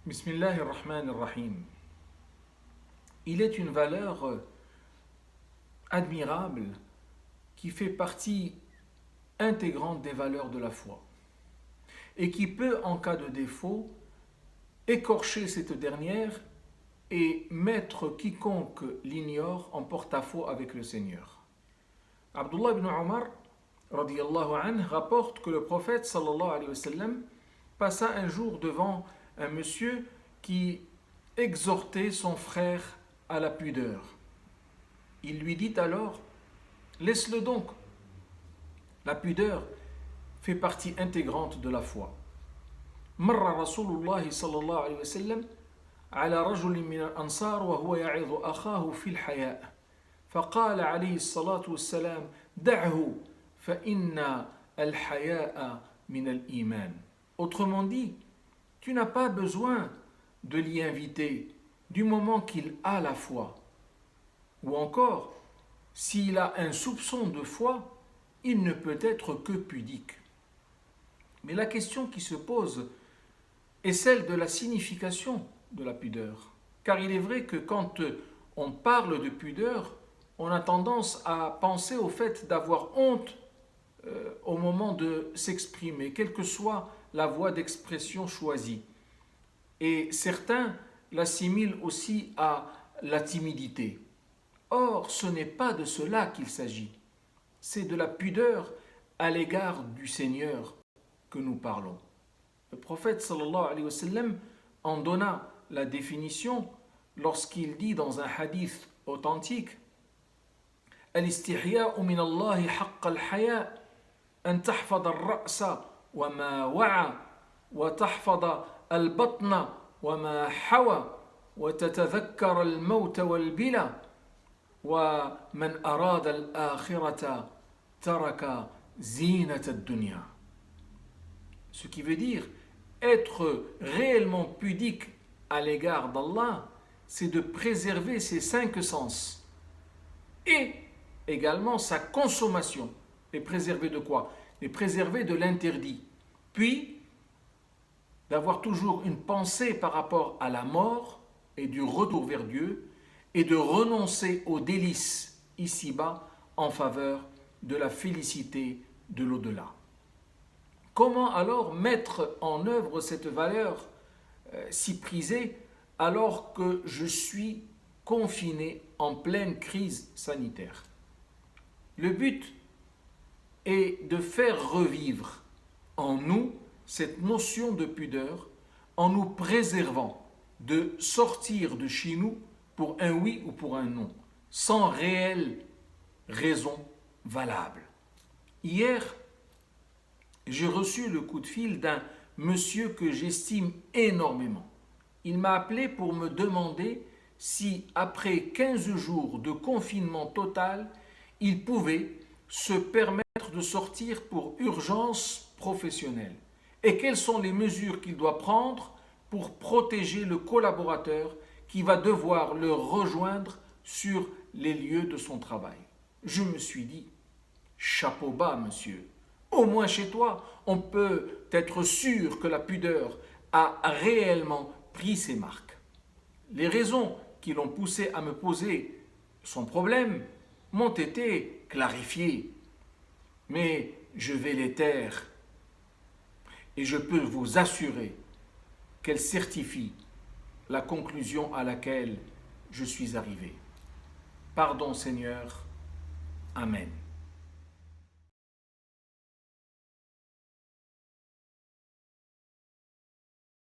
Bismillahirrahmanirrahim. Il est une valeur admirable qui fait partie intégrante des valeurs de la foi et qui peut, en cas de défaut, écorcher cette dernière et mettre quiconque l'ignore en porte-à-faux avec le Seigneur. Abdullah ibn Omar radiyallahu anhu rapporte que le prophète sallallahu alayhi wa sallam passa un jour devant un monsieur qui exhortait son frère à la pudeur. Il lui dit alors: laisse-le donc. La pudeur fait partie intégrante de la foi. مر رسول الله صلى الله عليه وسلم على رجل من الأنصار وهو يعظ أخاه في الحياء فقال عليه الصلاة والسلام: دعه فإن الحياء من الإيمان. Autrement dit, tu n'as pas besoin de l'y inviter du moment qu'il a la foi. Ou encore, s'il a un soupçon de foi, il ne peut être que pudique. Mais la question qui se pose est celle de la signification de la pudeur. Car il est vrai que quand on parle de pudeur, on a tendance à penser au fait d'avoir honte au moment de s'exprimer, quelle que soit la voie d'expression choisie. Et certains l'assimilent aussi à la timidité. Or, ce n'est pas de cela qu'il s'agit. C'est de la pudeur à l'égard du Seigneur que nous parlons. Le prophète sallallahu alayhi wa sallam en donna la définition lorsqu'il dit dans un hadith authentique: Al-istihya'u min Allahi haqqa al-haya' an tahfada al-ra'sa wa ma wa'a wa tahfada al-batna wa ma hawa wa tatadhakkara al-mawta wal-bila wa man arada al-akhirata taraka zinata ad-dunya. Ce qui veut dire être réellement pudique à l'égard d'Allah, c'est de préserver ses 5 sens et également sa consommation. Et préserver de quoi? Et préserver de l'interdit. Puis, d'avoir toujours une pensée par rapport à la mort et du retour vers Dieu et de renoncer aux délices ici-bas en faveur de la félicité de l'au-delà. Comment alors mettre en œuvre cette valeur si prisée alors que je suis confiné en pleine crise sanitaire? Le but est de faire revivre en nous cette notion de pudeur en nous préservant de sortir de chez nous pour un oui ou pour un non, sans réelle raison valable. Hier, j'ai reçu le coup de fil d'un monsieur que j'estime énormément. Il m'a appelé pour me demander si, après 15 jours de confinement total, il pouvait se permettre de sortir pour urgence professionnelle. Et quelles sont les mesures qu'il doit prendre pour protéger le collaborateur qui va devoir le rejoindre sur les lieux de son travail. Je me suis dit, chapeau bas, monsieur. Au moins chez toi, on peut être sûr que la pudeur a réellement pris ses marques. Les raisons qui l'ont poussé à me poser son problème m'ont été clarifiées. Mais je vais les taire. Et je peux vous assurer qu'elles certifient la conclusion à laquelle je suis arrivé. Pardon, Seigneur. Amen.